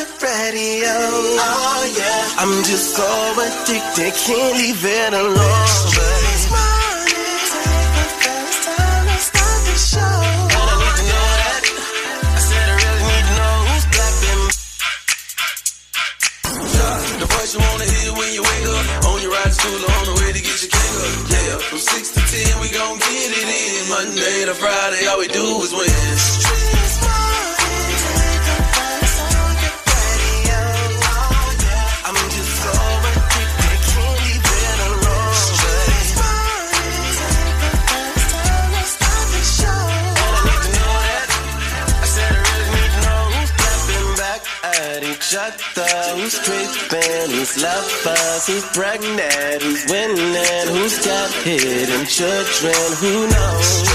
get ready, oh yeah. I'm just so addicted, can't leave it alone. But it's morning, the first time I start the show. And I need to know that. I said I really need to know who's clapping. The voice you wanna hear when you wake up, on your ride to school or on the way to get your cake up. Yeah, from 6 to 10 we gon' get it in. Monday to Friday, all we do is win. Who's tripping, who's lovers, who's pregnant, who's winning, who's got hidden children, who knows?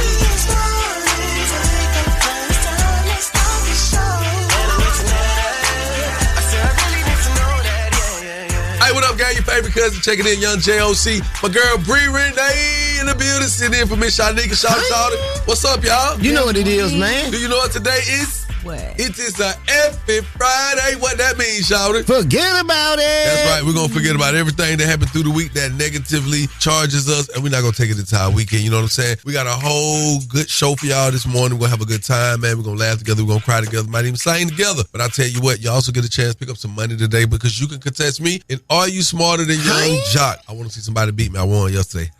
Hey, what up, gang? Your favorite cousin checking in, Young J.O.C. My girl, Bree Renee in the building, sitting in for Miss Shawty Shawty. What's up, y'all? You know what it is, man. Do you know what today is? What? It is a effing Friday. What that means, Shawty? Forget about it. That's right. We're going to forget about everything that happened through the week that negatively charges us, and we're not going to take it into our weekend. You know what I'm saying? We got a whole good show for y'all this morning. We're going to have a good time, man. We're going to laugh together. We're going to cry together. Might even sing together. But I tell you what, you also get a chance to pick up some money today because you can contest me in Are You Smarter Than Young Jock? I want to see somebody beat me. I won yesterday.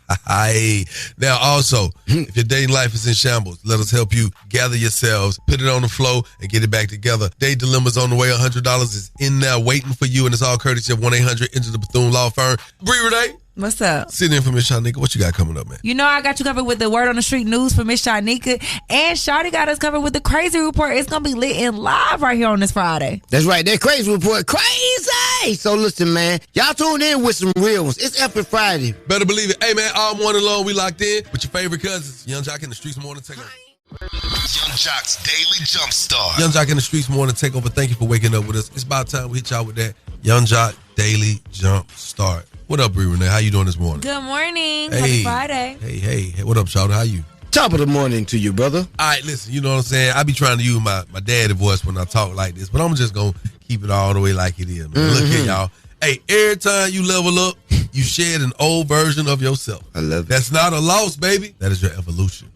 Now, also, if your dating life is in shambles, let us help you gather yourselves, put it on the flow, and get it back together. Date Dilemma's on the way. $100 is in there waiting for you, and it's all courtesy of 1-800 Enter the Bethune Law Firm. Bree Renee. What's up? Sitting in for Miss Shanika. What you got coming up, man? You know I got you covered with the word on the street news for Miss Shanika, and Shawty got us covered with the crazy report. It's gonna be lit and live right here on this Friday. That's right, that crazy report, crazy. So listen, man, y'all tune in with some real ones. It's Epic Friday. Better believe it. Hey, man, all morning long we locked in with your favorite cousins, Young Jock in the Streetz Morning Takeover. Young Jock's Daily Jumpstart. Young Jock in the Streetz Morning Takeover. Thank you for waking up with us. It's about time we hit y'all with that Young Jock Daily Jumpstart. What up, Bree Renee? How you doing this morning? Good morning. Hey. Happy Friday. Hey. What up, Shawty? How you? Top of the morning to you, brother. All right, listen, you know what I'm saying? I be trying to use my daddy voice when I talk like this, but I'm just going to keep it all the way like it is, man. Look here, y'all. Hey, every time you level up, you shed an old version of yourself. I love it. That's not a loss, baby. That is your evolution.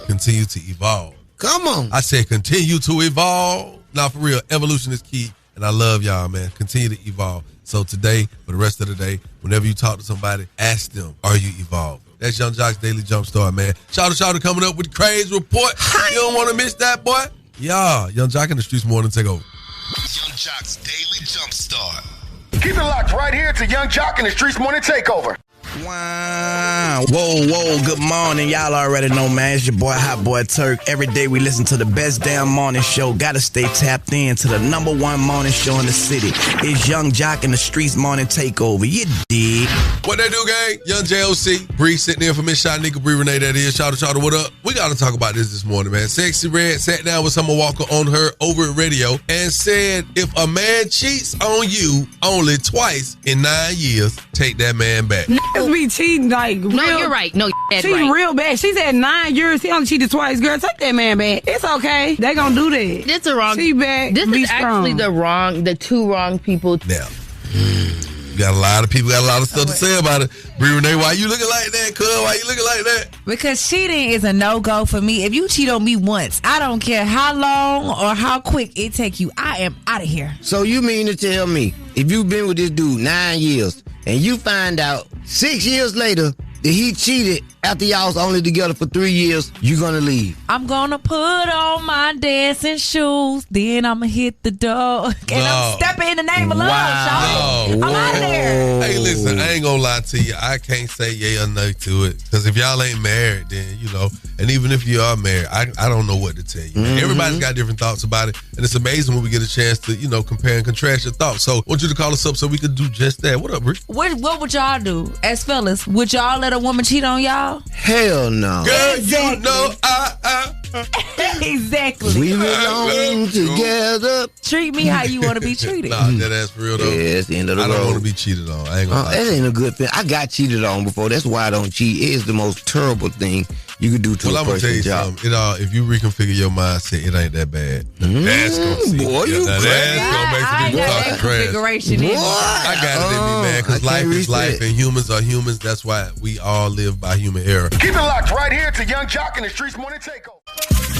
Continue to evolve. Come on. I said continue to evolve. Now, for real, evolution is key, and I love y'all, man. Continue to evolve. So today, for the rest of the day, whenever you talk to somebody, ask them, are you evolving? That's Young Jock's Daily Jumpstart, man. Shawty coming up with the crazy report. You don't want to miss that, boy? Yeah, Young Jock in the Streetz Morning Takeover. Young Jock's Daily Jumpstart. Keep it locked right here to Young Jock in the Streetz Morning Takeover. Wow. Whoa, good morning. Y'all already know, man. It's your boy, Hot Boy Turk. Every day we listen to the best damn morning show. Gotta stay tapped in to the number one morning show in the city. It's Young Jock in the Streetz Morning Takeover. You dig? What they do, gang? Young J.O.C. Bree sitting in for Miss Shanika. Bree Renee, that is. Shawty, what up? We got to talk about this morning, man. Sexy Red sat down with Summer Walker on her over at radio and said, if a man cheats on you only twice in 9 years, take that man back. Niggas be cheating like real. No, you're right. No, that's cheating right. real bad. She said 9 years. He only cheated twice. Girl, take that man back. It's okay. They gonna do that. This is wrong. Cheat back. This be is strong. actually the two wrong people. Now, you got a lot of people got a lot of stuff to say about it. Bree Renee, why you looking like that, cuz? Why you looking like that? Because cheating is a no-go for me. If you cheat on me once, I don't care how long or how quick it take you. I am out of here. So you mean to tell me, if you've been with this dude 9 years and you find out 6 years later that he cheated after y'all was only together for 3 years, you gonna leave? I'm gonna put on my dancing shoes, then I'ma hit the door, and I'm stepping in the name of love, Shawty. I'm out of there. Hey, listen, I ain't gonna lie to you. I can't say yay or nay to it. Because if y'all ain't married, then, you know, and even if you are married, I don't know what to tell you. Everybody's got different thoughts about it. And it's amazing when we get a chance to, you know, compare and contrast your thoughts. So I want you to call us up so we could do just that. What up, Bree? What would y'all do as fellas? Would y'all let a woman cheat on y'all? Hell no. Girl, Exactly. you know Exactly. We belong together. Treat me how you want to be treated. Nah, that ass for real though. Yeah, it's the end of the road. I don't want to be cheated on. I ain't gonna lie. That ain't a good thing. I got cheated on before. That's why I don't cheat. It is the most terrible thing you could do to well, a I'm gonna tell you person's job. something. If you reconfigure your mindset, it ain't that bad. That's gonna see. Boy, you that's gonna make some people talk trash. Configuration in. I got it in me, man, because life is life and humans are humans. That's why we all live by human error. Keep it locked right here to Young Jock and the Streetz Morning Takeover.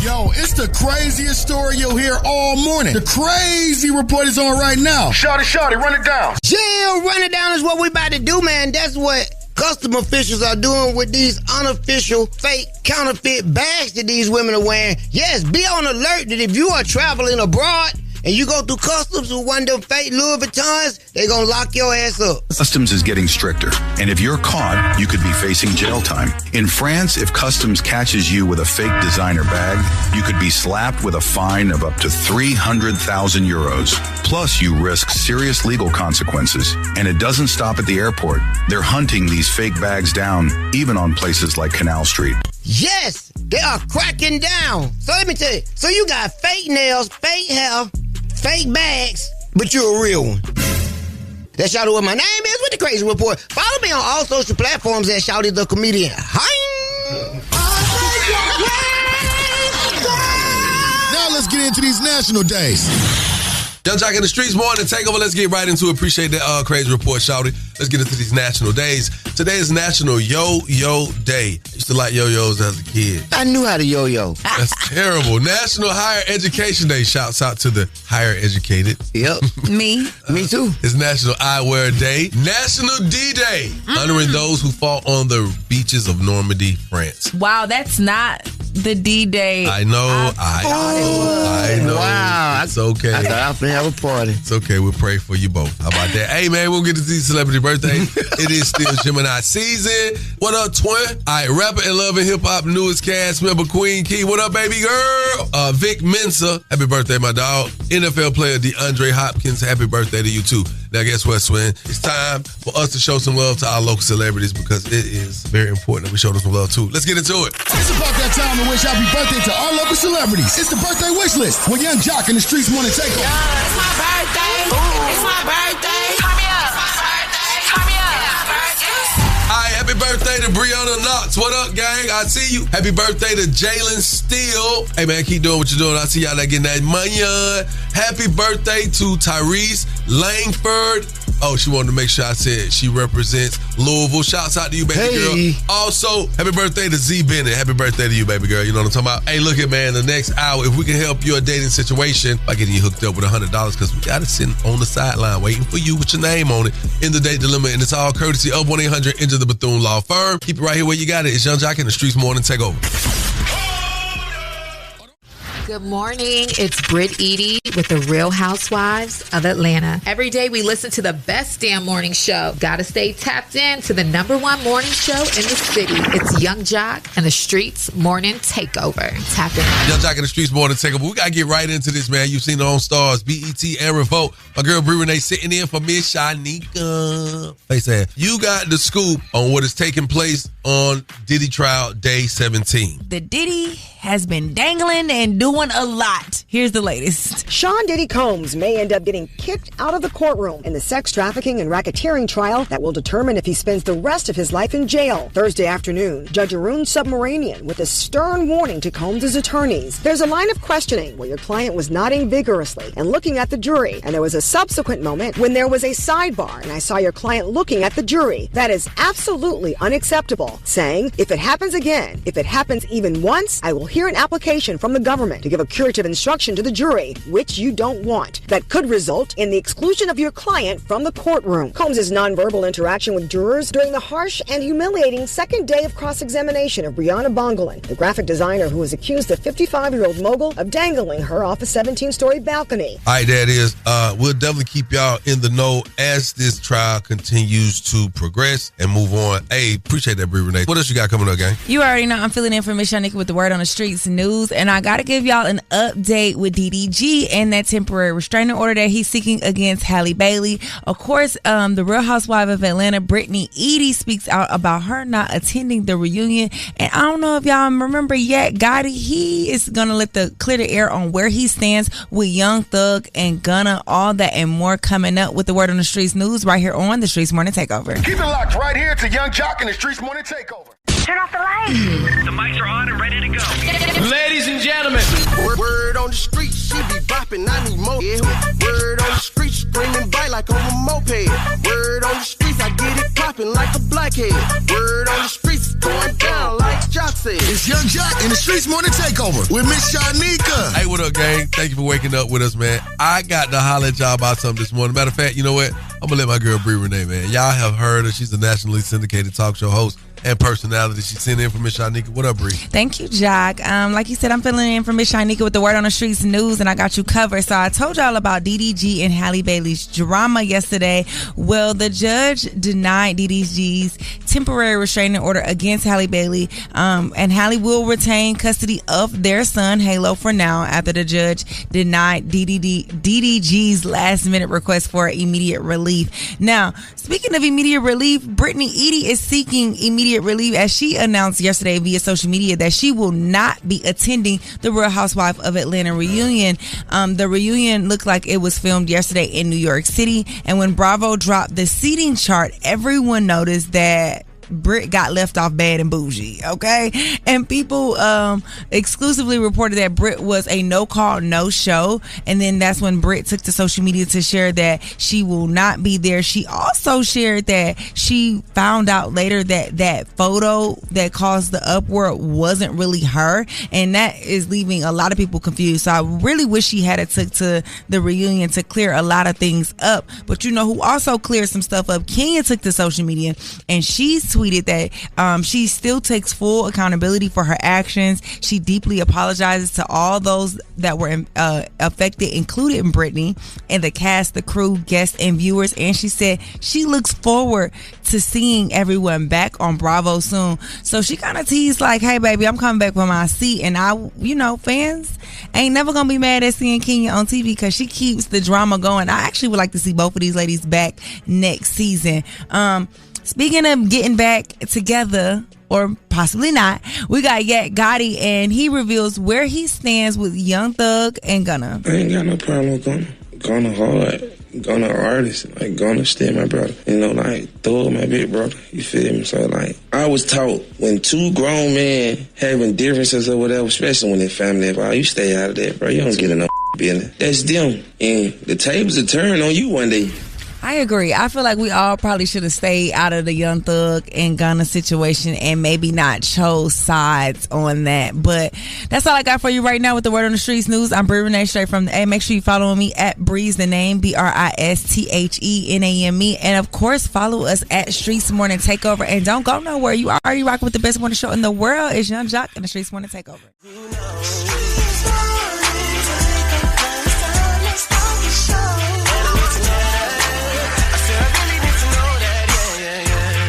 Yo, it's the craziest story you'll hear all morning. The crazy report is on right now. Shawty Shawty, run it down. Jail, run it down is what we about to do, man. That's what custom officials are doing with these unofficial, fake, counterfeit bags that these women are wearing. Yes, be on alert that if you are traveling abroad and you go through customs with one of them fake Louis Vuittons, they gonna lock your ass up. Customs is getting stricter, and if you're caught, you could be facing jail time. In France, if customs catches you with a fake designer bag, you could be slapped with a fine of up to 300,000 euros. Plus, you risk serious legal consequences. And it doesn't stop at the airport. They're hunting these fake bags down, even on places like Canal Street. Yes, they are cracking down. So let me tell you, so you got fake nails, fake hair, fake bags, but you're a real one. That's Shawty what my name is with the Crazy Report. Follow me on all social platforms at Shawty the Comedian. Now let's get into these national days. Young Jock in the Streetz Morning Takeover. Let's get right into it. Appreciate that Crazy Report, Shawty. Let's get into these national days. Today is National Yo-Yo Day. I used to like yo-yos as a kid. I knew how to yo-yo. That's terrible. National Higher Education Day. Shouts out to the higher educated. Yep. Me too. It's National Eyewear Day. National D-Day. Honoring those who fought on the beaches of Normandy, France. Wow, that's not the D-Day. I know. I know. Wow. It's okay. I thought I was going to have a party. It's okay. We'll pray for you both. How about that? Hey, man, we'll get to see celebrity birthday. It is still Gemini season. What up, twin? All right, rapper and love and hip-hop newest cast member Queen Key. What up, baby girl? Vic Mensa. Happy birthday, my dog. NFL player DeAndre Hopkins. Happy birthday to you, too. Now, guess what, Swin? It's time for us to show some love to our local celebrities because it is very important that we show them some love, too. Let's get into it. It's about that time to wish happy birthday to our local celebrities. It's the birthday wish list with Young Jock and the Streetz Morning Takeover. It's my birthday. It's my birthday. Turn me up. Turn me up. Hi, happy birthday to Brianna Knox. What up, gang? I see you. Happy birthday to Jalen Steele. Hey, man, keep doing what you're doing. I see y'all that getting that money. Happy birthday to Tyrese Langford. Oh, she wanted to make sure I said she represents Louisville. Shouts out to you, baby girl. Also, happy birthday to Z Bennett. Happy birthday to you, baby girl. You know what I'm talking about? Hey, look at, man, the next hour, if we can help your dating situation by getting you hooked up with $100, because we got it sitting on the sideline waiting for you with your name on it in the date dilemma, and it's all courtesy of 1-800 Enter the Bethune Law Firm. Keep it right here where you got it. It's Young Jock in the Streetz Morning Takeover. Good morning. It's Britt Edie with the Real Housewives of Atlanta. Every day we listen to the best damn morning show. Gotta stay tapped in to the #1 morning show in the city. It's Young Jock and the Streetz Morning Takeover. Tap in. Young Jock and the Streetz Morning Takeover. We gotta get right into this, man. You've seen it on Stars, BET, and Revolt. My girl Brie Renee sitting in for Miss Shanika. Face ass. You got the scoop on what is taking place on Diddy trial day 17. The Diddy has been dangling and doing a lot. Here's the latest. Sean Diddy Combs may end up getting kicked out of the courtroom in the sex trafficking and racketeering trial that will determine if he spends the rest of his life in jail. Thursday afternoon, Judge Arun Subramanian with a stern warning to Combs' attorneys. There's a line of questioning where your client was nodding vigorously and looking at the jury, and there was a subsequent moment when there was a sidebar and I saw your client looking at the jury. That is absolutely unacceptable, saying, if it happens again, if it happens even once, I will hear an application from the government to give a curative instruction to the jury, which you don't want. That could result in the exclusion of your client from the courtroom. Combs' nonverbal interaction with jurors during the harsh and humiliating second day of cross-examination of Brianna Bongolan, the graphic designer who was accused the 55-year-old mogul of dangling her off a 17-story balcony. All right, that is. We'll definitely keep y'all in the know as this trial continues to progress and move on. Hey, appreciate that, Brie Renee. What else you got coming up, gang? You already know I'm filling in for Miss Shanika with the word on the streets news, and I gotta give y'all an update with DDG and that temporary restraining order that he's seeking against Halle Bailey. Of course, the Real Housewife of Atlanta, Brittany Edie, speaks out about her not attending the reunion. And I don't know if y'all remember yet, Gotti, he is gonna clear the air on where he stands with Young Thug and Gunna. All that and more coming up with the word on the streets news right here on the Streetz Morning Takeover. Keep it locked right here to Young Jock and the Streetz Morning Takeover. Turn off the lights. The mics are on and ready to go. Ladies and gentlemen. Word on the street, she be bopping, I need more. Yeah. Word on the street, screaming bite like on a moped. Word on the streets, I get it popping like a blackhead. Word on the streets, going down like Jock said. It's Young Jock in the Streetz Morning Takeover with Miss Shanika. Hey, what up, gang? Thank you for waking up with us, man. I got to holler at y'all about something this morning. Matter of fact, you know what? I'm going to let my girl Bree Renee, man. Y'all have heard her. She's a nationally syndicated talk show host and personality. She sent in for Miss Shanika. What up, Bree? Thank you, Jock. Like you said, I'm filling in for Miss Shanika with the Word on the Streets news, and I got you covered. So I told y'all about DDG and Halle Bailey's drama yesterday. Well, the judge denied DDG's temporary restraining order against Halle Bailey, and Halle will retain custody of their son, Halo, for now, after the judge denied DDG's last-minute request for immediate relief. Now, speaking of immediate relief, Brittany Edie is seeking immediate relief as she announced yesterday via social media that she will not be attending the Real Housewives of Atlanta reunion. The reunion looked like it was filmed yesterday in New York City, and when Bravo dropped the seating chart, everyone noticed that Britt got left off bad and bougie, okay? And people exclusively reported that Britt was a no-call, no-show, and then that's when Britt took to social media to share that she will not be there. She also shared that she found out later that that photo that caused the uproar wasn't really her, and that is leaving a lot of people confused. So I really wish she had took to the reunion to clear a lot of things up. But you know who also cleared some stuff up? Kenya took to social media, and she's tweeted that she still takes full accountability for her actions. She deeply apologizes to all those that were affected, including Brittany and the cast, the crew, guests, and viewers. And she said she looks forward to seeing everyone back on Bravo soon. So she kind of teased like, hey, baby, I'm coming back for my seat. And fans ain't never going to be mad at seeing Kenya on TV because she keeps the drama going. I actually would like to see both of these ladies back next season. Speaking of getting back together, or possibly not, we got Yak Gotti, and he reveals where he stands with Young Thug and Gunna. I ain't got no problem with Gunna. Gunna hard. Gunna artist. Like, Gunna still my brother. Thug my big brother. You feel me? So, I was taught when two grown men having differences or whatever, especially when they're family involved, you stay out of that, bro. You don't get in no business. That's them. And the tables will turn on you one day. I agree. I feel like we all probably should have stayed out of the Young Thug and Gunna situation and maybe not chose sides on that. But that's all I got for you right now with the Word on the Streets news. I'm Bree Renee, straight from the A. Make sure you follow me at Breeze the Name, BRISTHENAME. And of course, follow us at Streetz Morning Takeover. And don't go nowhere. You already rocking with the best morning show in the world. It's Young Jock and the Streetz Morning Takeover.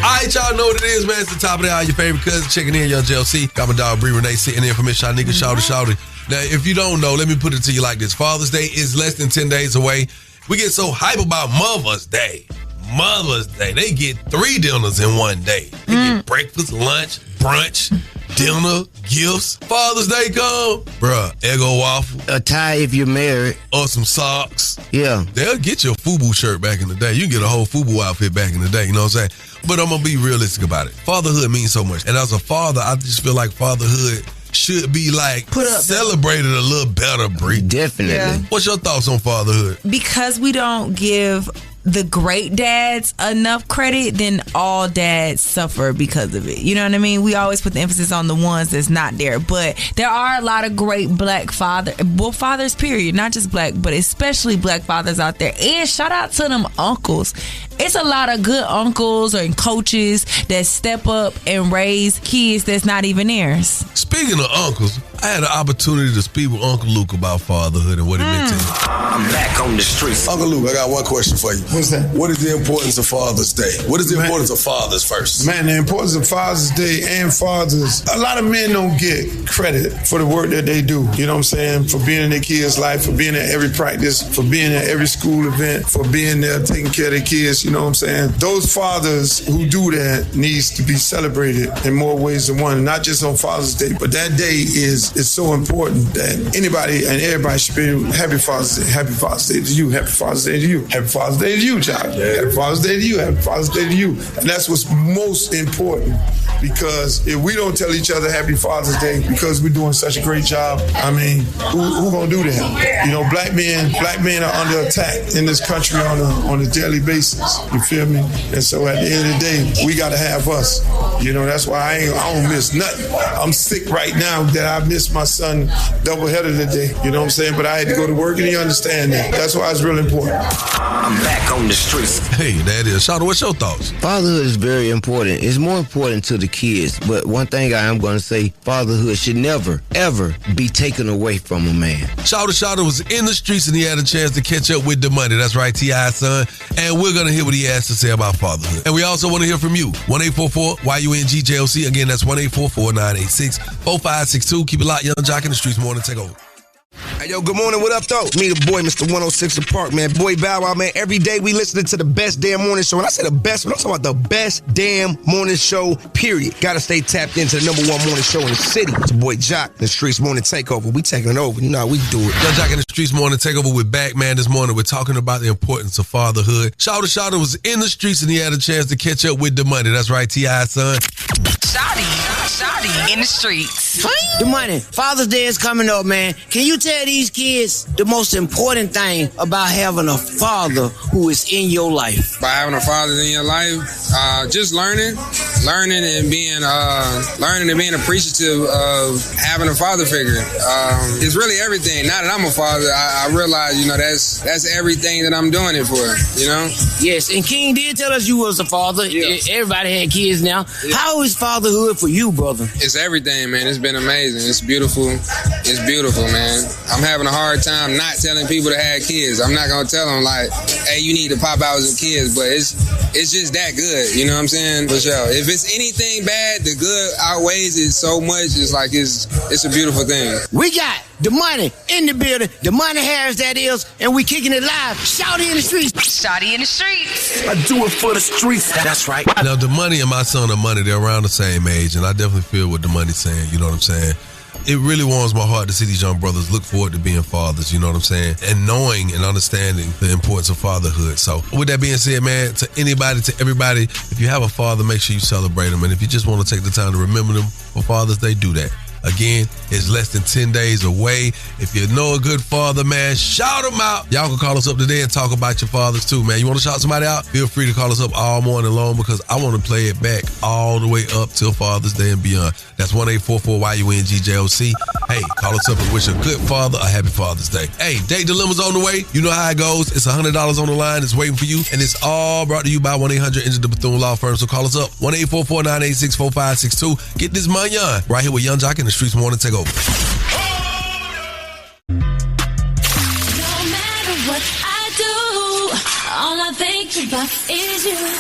All right, y'all know what it is, man. It's the top of the hour. Your favorite cousin checking in, Young JLC. Got my dog Bree Renee sitting in for Miss Shanika, Shawty Shawty. Now, if you don't know, let me put it to you like this. Father's Day is less than 10 days away. We get so hype about Mother's Day. Mother's Day. They get 3 dinners in one day. They get breakfast, lunch, brunch, dinner, gifts. Father's Day come, bruh, Eggo waffle. A tie if you're married. Or some socks. Yeah. They'll get you a FUBU shirt back in the day. You can get a whole FUBU outfit back in the day, you know what I'm saying? But I'm going to be realistic about it. Fatherhood means so much. And as a father, I just feel like fatherhood should be celebrated a little better, Bree. Definitely. Yeah. What's your thoughts on fatherhood? Because we don't give the great dads enough credit, then all dads suffer because of it. You know what I mean? We always put the emphasis on the ones that's not there. But there are a lot of great black fathers, period. Not just black, but especially black fathers out there. And shout out to them uncles. It's a lot of good uncles and coaches that step up and raise kids that's not even theirs. Speaking of uncles, I had an opportunity to speak with Uncle Luke about fatherhood and what it meant to him. I'm back on the streets. Uncle Luke, I got one question for you. What's that? What is the importance of Father's Day? What is the importance of fathers first? Man, the importance of Father's Day and fathers, a lot of men don't get credit for the work that they do. You know what I'm saying? For being in their kids' life, for being at every practice, for being at every school event, for being there taking care of their kids. You know what I'm saying? Those fathers who do that needs to be celebrated in more ways than one. Not just on Father's Day, but that day is it's so important that anybody and everybody should be happy Father's Day. Happy Father's Day to you. Happy Father's Day to you. Happy Father's Day to you, Jock. Happy Father's Day to you. Happy Father's Day to you. And that's what's most important, because if we don't tell each other Happy Father's Day because we're doing such a great job, I mean, who gonna do that? You know, black men are under attack in this country on a daily basis. You feel me? And so at the end of the day, we gotta have us. You know, that's why I don't miss nothing. I'm sick right now that I missed my son doubleheader today. You know what I'm saying? But I had to go to work, and he understand that. That's why it's really important. I'm back on the streets. Hey, that is. Shawty, what's your thoughts? Fatherhood is very important. It's more important to the kids. But one thing I am going to say, fatherhood should never, ever be taken away from a man. Shawty Shawty was in the streets, and he had a chance to catch up with the money. That's right, T.I.'s son. And we're going to hear what he has to say about fatherhood. And we also want to hear from you. 1-844-YUNG-JOC. Again, that's 1-844-986-4562. Keep it locked. Young Jock in the Streets. Morning Takeover. Hey, yo, good morning. What up, though? Me, the boy, Mr. 106 in Park, man. Boy, Bow Wow, man. Every day we listening to the best damn morning show. And I say the best, but I'm talking about the best damn morning show, period. Gotta stay tapped into the number one morning show in the city. It's your boy Jock, the Streetz Morning Takeover. We taking it over. You know how we do it. Young Jock in the Streets Morning Takeover. We're back, man. This morning we're talking about the importance of fatherhood. Shawty Shawty was in the streets, and he had a chance to catch up with the money. That's right, T.I.'s son. Shawty in the streets. The money. Father's Day is coming up, man. Can you tell these kids the most important thing about having a father who is in your life? By having a father in your life, just learning and being appreciative of having a father figure. It's really everything. Now that I'm a father, I realize, you know, that's everything that I'm doing it for, you know? Yes, and King did tell us you was a father. Yes. Everybody had kids now. Yeah. How is fatherhood for you, brother? It's everything, man. It's been amazing. It's beautiful. It's beautiful, man. I'm having a hard time not telling people to have kids. I'm not gonna tell them like, hey, you need to pop out with some kids, but it's just that good. You know what I'm saying? For sure. If it's anything bad, the good outweighs it so much. It's like it's a beautiful thing. We got the money in the building. The money Harris, that is, and we kicking it live. Shawty in the streets. Shawty in the streets. I do it for the streets. That's right. Now, the money and my son are money. They're around the same age, and I definitely feel what the money's saying. You know what I'm saying? It really warms my heart to see these young brothers look forward to being fathers, you know what I'm saying? And knowing and understanding the importance of fatherhood. So with that being said, man, to anybody, to everybody, if you have a father, make sure you celebrate them. And if you just want to take the time to remember them for Father's Day, do that. Again, it's less than 10 days away. If you know a good father, man, shout them out. Y'all can call us up today and talk about your fathers too, man. You want to shout somebody out? Feel free to call us up all morning long, because I want to play it back all the way up till Father's Day and beyond. That's 1-844-YUNG-JOC. Hey, call us up and wish a good father a happy Father's Day. Hey, Date Dilemma's on the way. You know how it goes. It's $100 on the line. It's waiting for you. And it's all brought to you by 1-800-ENGINE the Bethune Law Firm. So call us up. 1-844-986-4562. Get this money on. Right here with Young Jock in the Streets Morning Takeover.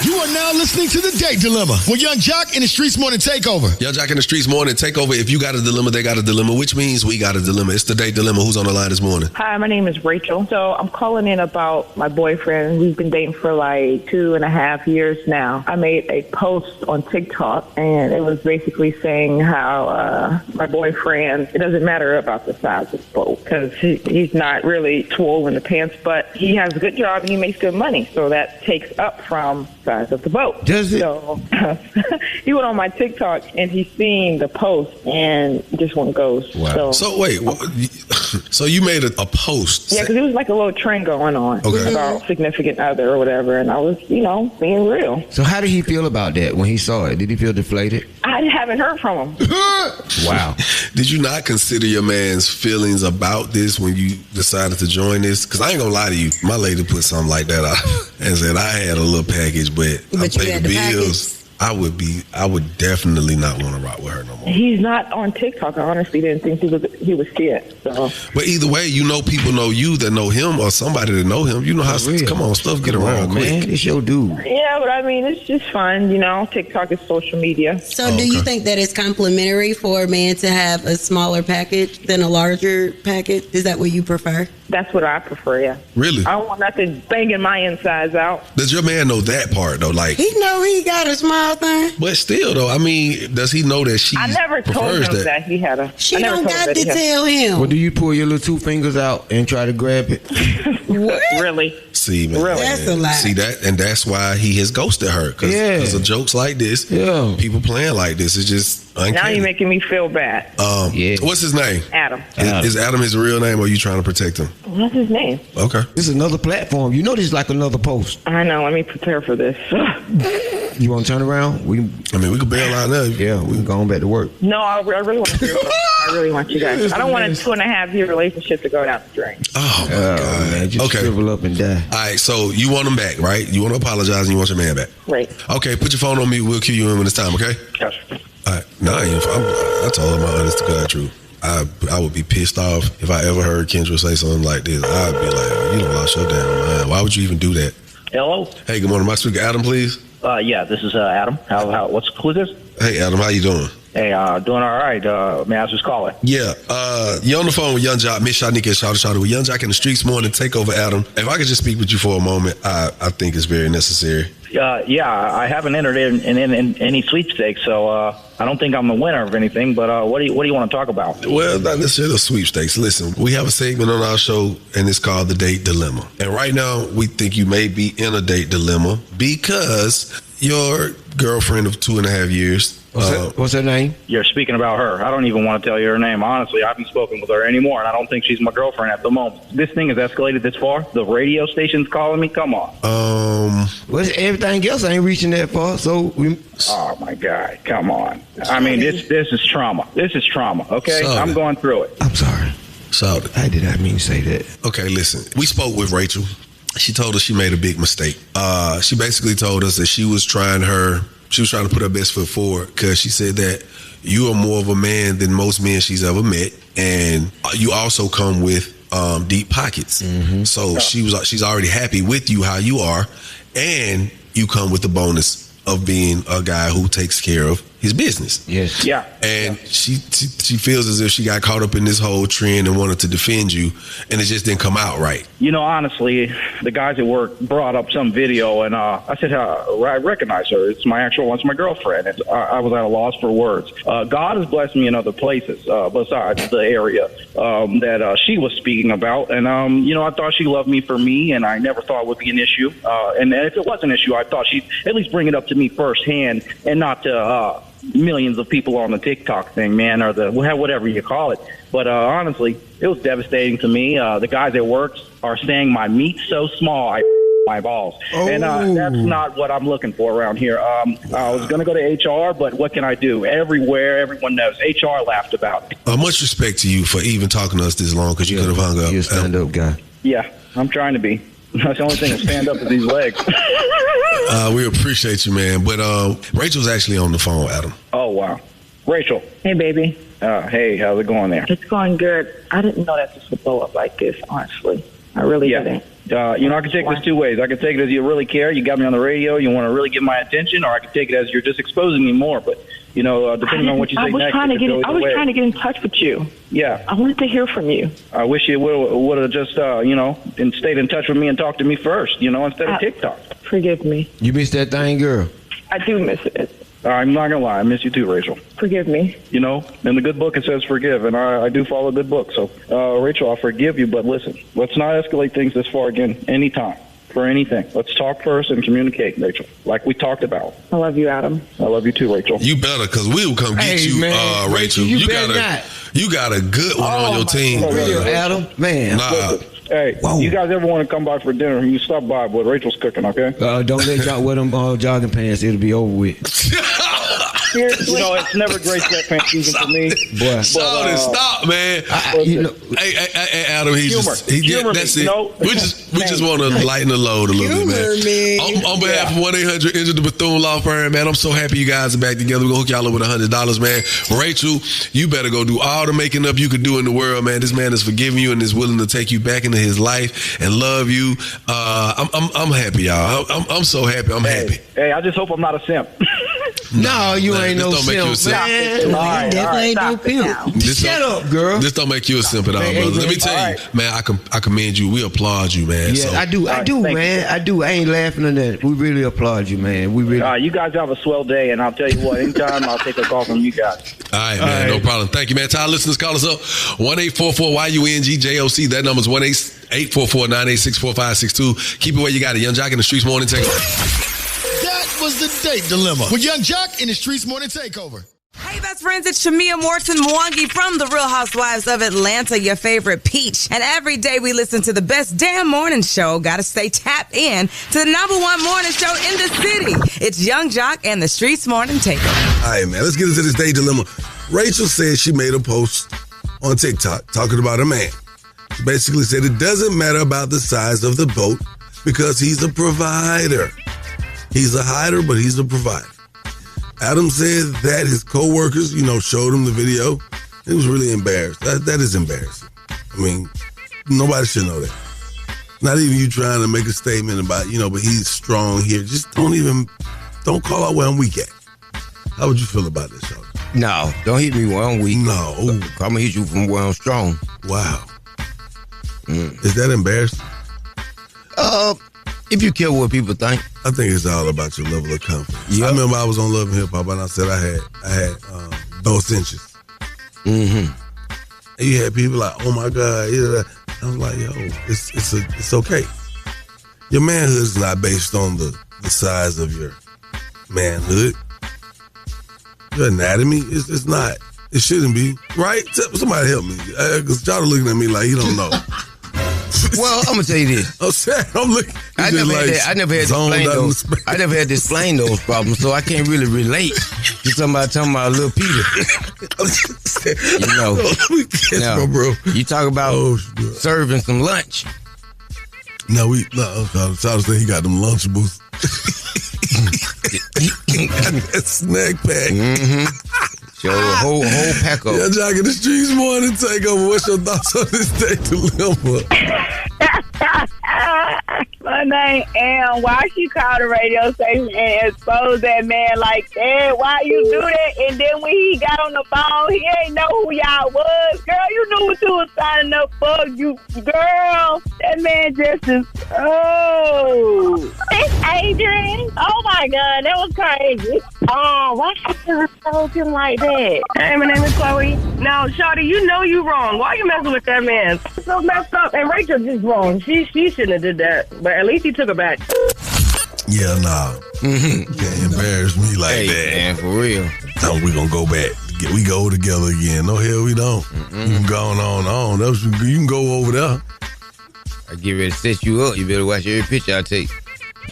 You are now listening to The Date Dilemma with Young Jock in the Streets Morning Takeover. Young Jock in the Streets Morning Takeover. If you got a dilemma, they got a dilemma, which means we got a dilemma. It's The Date Dilemma. Who's on the line this morning? Hi, my name is Rachel. So I'm calling in about my boyfriend. We've been dating for like 2.5 years now. I made a post on TikTok, and it was basically saying how my boyfriend, it doesn't matter about the size of the boat, because he's not really swole in the pants, but he has a good job and he makes good money. So that takes up from size of the boat. Does it? So he went on my TikTok and he seen the post and just one goes. Wow. So wait, so you made a post? Yeah, because it was like a little trend going on about significant other or whatever, and I was, being real. So how did he feel about that when he saw it? Did he feel deflated? I haven't heard from him. Wow. Did you not consider your man's feelings about this when you decided to join this? Because I ain't gonna lie to you, my lady put something like that out and said I had a little package, but I pay the bills. I would definitely not want to rock with her no more. He's not on TikTok. I honestly didn't think he was it. So. But either way, people know you that know him, or somebody that know him. You know how stuff get around quick. Man, it's your dude. Yeah, but I mean, it's just fun, TikTok is social media. So do you think that it's complimentary for a man to have a smaller package than a larger package? Is that what you prefer? That's what I prefer, yeah. Really? I don't want nothing banging my insides out. Does your man know that part, though? Like, he know he got a small small thing. But still, though, I mean, does he know that she I never told prefers him that he had a. She I never don't told him got that to he had- tell him. Well, do you pull your little 2 fingers out and try to grab it? What? Really? See, man, Really? That's a lie. See that, and that's why he has ghosted her because of jokes like this. Yeah. People playing like this. It's just uncanny. Now you're making me feel bad. What's his name? Adam. Is Adam his real name, or are you trying to protect him? What's his name? Okay. This is another platform. You know this is like another post. I know. Let me prepare for this. You want to turn around? We could bail out now. Yeah, we can go on back to work. No, I really want to. I really want you guys. I don't want a 2.5-year relationship to go down the drain. Oh my God. Man, just shrivel up and die. All right, so you want him back, right? You want to apologize and you want your man back. Right. Okay, put your phone on me. We'll cue you in when it's time, okay? Yes. All right. No, I told him my honest to God truth. I would be pissed off if I ever heard Kendra say something like this. I'd be like, you done lost your damn mind. Why would you even do that? Hello? Hey, good morning. My speaker, Adam, please. Yeah, this is Adam. Who's this? Hey, Adam, how you doing? Hey, doing all right. May I ask who's calling? Yeah, you're on the phone with Young Jock, Miss Shanika and Shawty Shawty with Young Jock in the Streetz Morning Takeover. Adam, if I could just speak with you for a moment, I think it's very necessary. Yeah, I haven't entered in any sweepstakes, so I don't think I'm the winner of anything. But what do you want to talk about? Well, not necessarily sweepstakes. Listen, we have a segment on our show, and it's called The Date Dilemma. And right now, we think you may be in a date dilemma because your girlfriend of 2.5 years. What's her name? You're speaking about her. I don't even want to tell you her name. Honestly, I haven't spoken with her anymore, and I don't think she's my girlfriend at the moment. This thing has escalated this far. The radio station's calling me. Come on. Well, everything else ain't reaching that far, so we. Oh my God! Come on. I mean, this is trauma. This is trauma. Okay, Sorry. I'm going through it. I'm sorry. So I did not mean to say that. Okay, listen. We spoke with Rachel. She told us she made a big mistake. She basically told us that she was trying to put her best foot forward because she said that you are more of a man than most men she's ever met, and you also come with deep pockets. Mm-hmm. So she's already happy with you how you are, and you come with the bonus of being a guy who takes care of his business. Yes. Yeah. And she feels as if she got caught up in this whole trend and wanted to defend you, and it just didn't come out right. You know, honestly, the guys at work brought up some video, and I said, I recognize her. It's my girlfriend. I was at a loss for words. God has blessed me in other places besides the area that she was speaking about. And, I thought she loved me for me, and I never thought it would be an issue. And if it was an issue, I thought she'd at least bring it up to me firsthand and not to millions of people on the TikTok thing, man, or the whatever you call it. But honestly, it was devastating to me. The guys at work are saying my meat's so small, I my balls. And that's not what I'm looking for around here. I was going to go to HR, but what can I do? Everywhere, everyone knows. HR laughed about it. Much respect to you for even talking to us this long because you could have hung up. You're a stand-up guy. Yeah, I'm trying to be. That's the only thing that stand up is these legs. We appreciate you, man. But Rachel's actually on the phone, Adam. Oh, wow. Rachel. Hey, baby. Hey, how's it going there? It's going good. I didn't know that this would blow up like this, honestly. I really didn't. I can take this two ways. I can take it as you really care. You got me on the radio. You want to really get my attention, or I can take it as you're just exposing me more. But, depending on what you say next. I was trying to get in touch with you. Yeah. I wanted to hear from you. I wish you would have just, stayed in touch with me and talked to me first, instead of TikTok. Forgive me. You missed that thing, girl? I do miss it. I'm not going to lie. I miss you too, Rachel. Forgive me. In the good book it says forgive, and I do follow a good book. So, Rachel, I forgive you, but listen, let's not escalate things this far again anytime for anything. Let's talk first and communicate, Rachel, like we talked about. I love you, Adam. I love you too, Rachel. You better, because we'll come get you, man. Rachel. You got a good one on your team, bro. Adam, man. Nah. Hey, you guys ever want to come by for dinner, you stop by, but Rachel's cooking, okay? Don't let y'all wear them jogging pants. It'll be over with. It's never great sweatpants season for me. Boy. Stop, man. Hey, Adam, that's it. We just want to lighten the load a little bit, man. On behalf of 1-800 Injured the Bethune Law Firm, man, I'm so happy you guys are back together. We're going to hook y'all up with $100, man. Rachel, you better go do all the making up you could do in the world, man. This man is forgiving you and is willing to take you back into his life and love you. I'm happy, y'all. I'm so happy. I'm happy. Hey, I just hope I'm not a simp. No, you ain't no don't make you a simp, simp. man. Definitely ain't no pimp. Shut up, girl. This don't make you a simp at all, brother. Let me tell you, man, I commend you. We applaud you, man. Yeah, So. I do, man. I do. I ain't laughing at that. We really applaud you, man. We really. You guys have a swell day, and I'll tell you what, anytime I'll take a call from you guys. All right, man, no problem. Thank you, man. To our listeners, call us up 1-844-YUNGJOC. That number's 1-844-986-4562. Keep it where you got it. Young Jock in the Streetz Morning Takeover. That was the date dilemma with Young Jock in the Streetz Morning Takeover. Hey, best friends, it's Shamia Morton Mwangi from The Real Housewives of Atlanta, your favorite peach. And every day we listen to the best damn morning show. Gotta stay tapped in to the #1 morning show in the city. It's Young Jock and the Streetz Morning Takeover. All right, man, let's get into this day dilemma. Rachel said she made a post on TikTok talking about a man. She basically said it doesn't matter about the size of the boat because he's a provider. He's a hider, but he's a provider. Adam said that his co-workers, showed him the video. He was really embarrassed. That is embarrassing. I mean, nobody should know that. Not even you trying to make a statement about, but he's strong here. Just don't call out where I'm weak at. How would you feel about this, Shawty? No, don't hit me where I'm weak. No. I'm going to hit you from where I'm strong. Wow. Is that embarrassing? If you care what people think. I think it's all about your level of confidence. Yep. I remember I was on Love and Hip Hop and I said I had those inches. Mm-hmm. And you had people like, oh my God. Yeah. I was like, yo, it's okay. Your manhood is not based on the size of your manhood. Your anatomy is not. It shouldn't be. Right? Somebody help me. Because y'all are looking at me like you don't know. Well, I'm gonna tell you this. I'm looking. I never had to explain those problems, so I can't really relate to somebody talking about Lil Peter. Bro. You talk about serving some lunch. No, I was saying he got them Lunchables. That snack pack. Mm-hmm. Show a whole pack of. Yeah, Jock in the Streetz Morning Takeover. What's your thoughts on this day dilemma? My name Am. Why she called the radio station and exposed that man like that? Why you do that? And then when he got on the phone, he ain't know who y'all was. Girl, you knew what you was signing up for. You, girl, that man just is. Oh, it's Adrian. Oh my God, that was crazy. Oh, why she told him like that? Hey, my name is Chloe. Now, Shawty, you know you wrong. Why you messing with that man? So messed up, and Rachel just wrong. She shouldn't have did that, but at least he took her back. Yeah, nah. You can't embarrass me like that. Man, for real. No, we gonna go back. We go together again. No, hell we don't. You can go on. You can go over there. I get ready to set you up. You better watch every picture I take.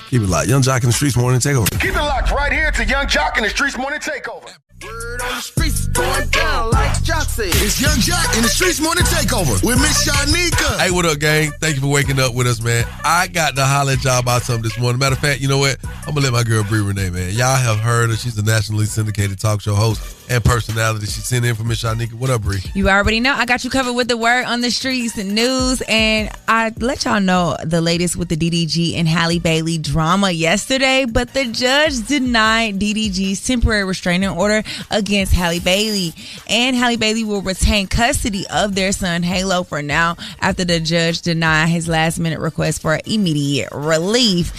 Keep it locked. Young Jock in the Streetz Morning Takeover. Keep it locked right here to Young Jock in the Streetz Morning Takeover. Word on the streets going down like Jock said. It's Young Jock in the Streetz Morning Takeover with Miss Shanika. Hey, what up, gang? Thank you for waking up with us, man. I got to holler at y'all about something this morning. Matter of fact, you know what? I'm going to let my girl Bree Renee, man. Y'all have heard her. She's a nationally syndicated talk show host and personality. She sent in for Miss Shanika. What up, Bree? You already know. I got you covered with the word on the streets and news. And I let y'all know the latest with the DDG and Halle Bailey drama yesterday. But the judge denied DDG's temporary restraining order against Halle Bailey. And Halle Bailey will retain custody of their son, Halo, for now after the judge denied his last-minute request for immediate relief.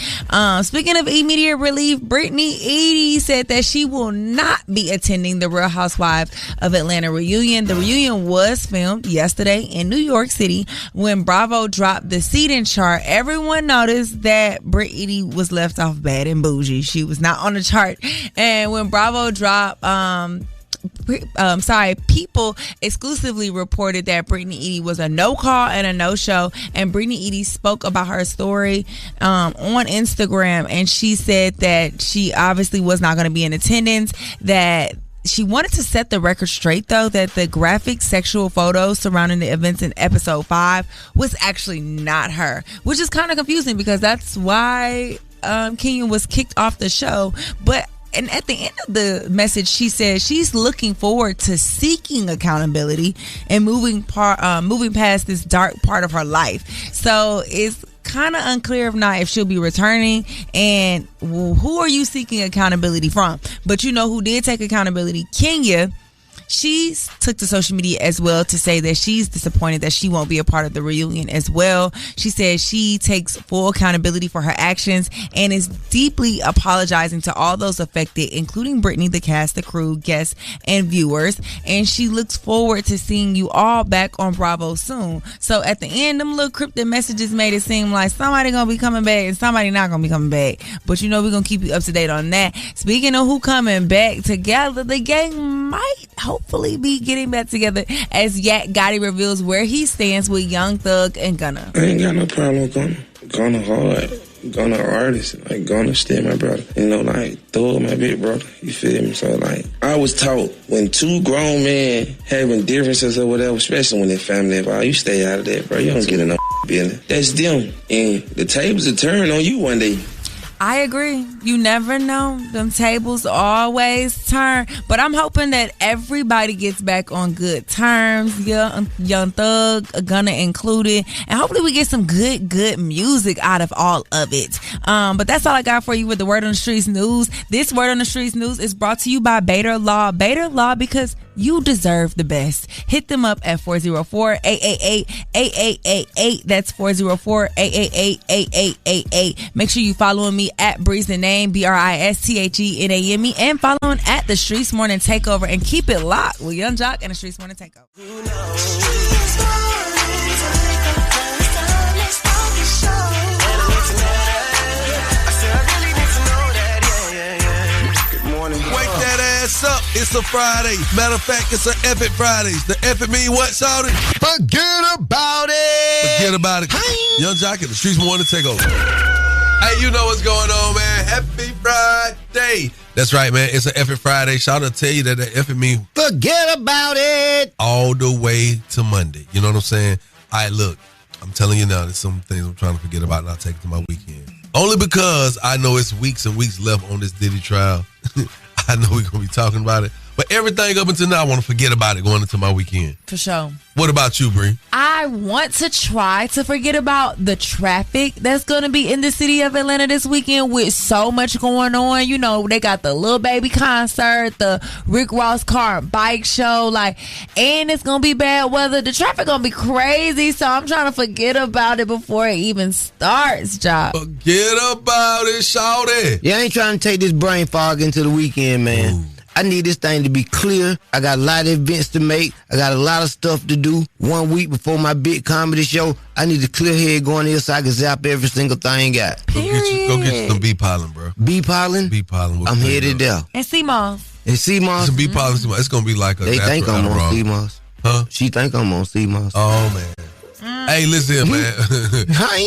Speaking of immediate relief, Brittany Edie said that she will not be attending the Real Housewives of Atlanta reunion. The reunion was filmed yesterday in New York City. When Bravo dropped the seating chart, everyone noticed that Britt Edie was left off bad and bougie. She was not on the chart. And when Bravo dropped, People exclusively reported that Brittany Edie was a no-call and a no-show. And Brittany Edie spoke about her story on Instagram, and she said that she obviously was not going to be in attendance, that she wanted to set the record straight, though, that the graphic sexual photos surrounding the events in episode 5 was actually not her, which is kind of confusing because that's why Kenya was kicked off the show. And at the end of the message, she said she's looking forward to seeking accountability and moving past this dark part of her life. So it's kind of unclear if she'll be returning, and who are you seeking accountability from? But you know who did take accountability? Kenya. She took to social media as well to say that she's disappointed that she won't be a part of the reunion as well. She said she takes full accountability for her actions and is deeply apologizing to all those affected, including Brittany, the cast, the crew, guests, and viewers. And she looks forward to seeing you all back on Bravo soon. So at the end, them little cryptic messages made it seem like somebody gonna be coming back and somebody not gonna be coming back. But you know we're gonna keep you up to date on that. Speaking of who coming back together, the gang might hopefully be getting back together as Yak Gotti reveals where he stands with Young Thug and Gunna. I ain't got no problem with Gunna. Gunna hard. Gunna artist. Like, Gunna still my brother. You know, like, Thug my big brother. You feel me? So, like, I was taught when two grown men having differences or whatever, especially when they're family involved, you stay out of that, bro. You don't get in no business. That's them. And the tables will turn on you one day. I agree. You never know. Them tables always turn. But I'm hoping that everybody gets back on good terms. Young Thug, Gunna included. And hopefully we get some good music out of all of it. But that's all I got for you with the Word on the Streets news. This Word on the Streets news is brought to you by Beta Law. Beta Law, because you deserve the best. Hit them up at 404-888-8888. That's 404-888-8888. Make sure you following me at Breeze the Name, BRISTHENAME, and following at the Streetz Morning Takeover, and keep it locked with Young Jock and the Streetz Morning Takeover. Wake that ass up. It's a Friday. Matter of fact, it's an F It Fridays. The F it mean what, Shawty? Forget about it. Forget about it. Young Jock and the Streetz Morning Takeover. Hey, you know what's going on, man. Happy Friday. That's right, man. It's an F It Friday. Shawty will tell you that the F it mean forget about it all the way to Monday. You know what I'm saying? All right, look. I'm telling you now, there's some things I'm trying to forget about, and I'll take it to my weekend. Only because I know it's weeks and weeks left on this Diddy trial. I know we're going to be talking about it. But everything up until now, I want to forget about it going into my weekend. For sure. What about you, Bree? I want to try to forget about the traffic that's going to be in the city of Atlanta this weekend with so much going on. You know, they got the Lil Baby concert, the Rick Ross car and bike show, and it's going to be bad weather. The traffic going to be crazy, so I'm trying to forget about it before it even starts, Job. Forget about it, Shawty. Yeah, I ain't trying to take this brain fog into the weekend, man. Ooh. I need this thing to be clear. I got a lot of events to make. I got a lot of stuff to do. 1 week before my big comedy show, I need a clear head going in so I can zap every single thing I got. Go get you some bee pollen, bro. Bee pollen? Bee pollen. I'm headed there. And sea moss. And sea moss? Some bee pollen. It's going to be like a They think I'm on sea moss. Huh? She think I'm on sea moss. Oh, man. Hey, listen, man.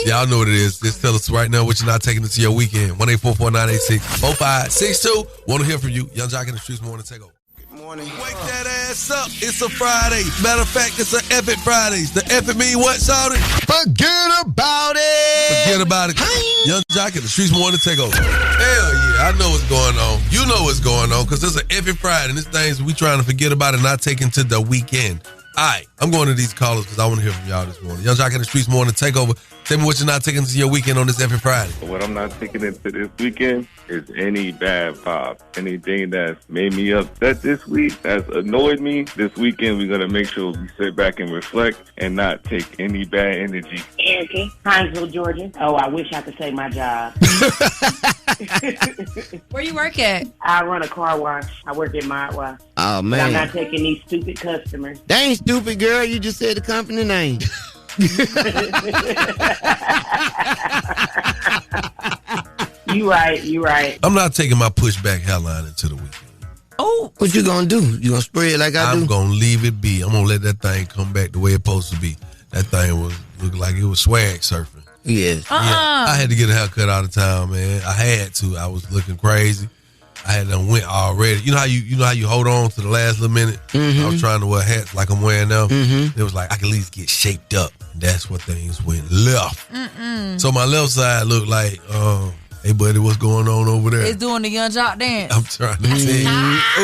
Y'all know what it is. Just tell us right now what you're not taking into your weekend. 1-844-986-4562. Want to hear from you. Young Jock in the Streetz Morning Takeover. Good morning. Wake that ass up. It's a Friday. Matter of fact, it's an F It Fridays. The F it mean what, Shawty? Forget about it. Forget about it. Young Jock in the Streetz Morning Takeover. Hell yeah. I know what's going on. You know what's going on because it's an F It Friday. And this thing's we trying to forget about and not take into the weekend. All right, I'm going to these callers because I want to hear from y'all this morning. Young Jock in the Streetz Morning Takeover. Tell me what you're not taking into your weekend on this every Friday. What I'm not taking into this weekend is any bad vibe. Anything that's made me upset this week, that's annoyed me. This weekend, we're going to make sure we sit back and reflect and not take any bad energy. Erica, Hinesville, Georgia. Oh, I wish I could say my job. Where you work at? I run a car wash. I work at Mod Wash. Oh, man. But I'm not taking these stupid customers. They ain't stupid, girl. You just said the company name. You right. I'm not taking my pushback hairline into the weekend. Oh. What you gonna do? You gonna spray it like I do? I'm gonna leave it be. I'm gonna let that thing come back the way it's supposed to be. That thing looked like it was swag surfing. Yes. Yeah, I had to get a haircut all the time, man. I had to. I was looking crazy. I had done went already. You know how you hold on to the last little minute? Mm-hmm. I was trying to wear hats like I'm wearing now. Mm-hmm. It was like I could at least get shaped up. That's what things went left. Mm-mm. So my left side looked like, hey buddy, what's going on over there? It's doing the Young Jock dance. I'm trying to tell you.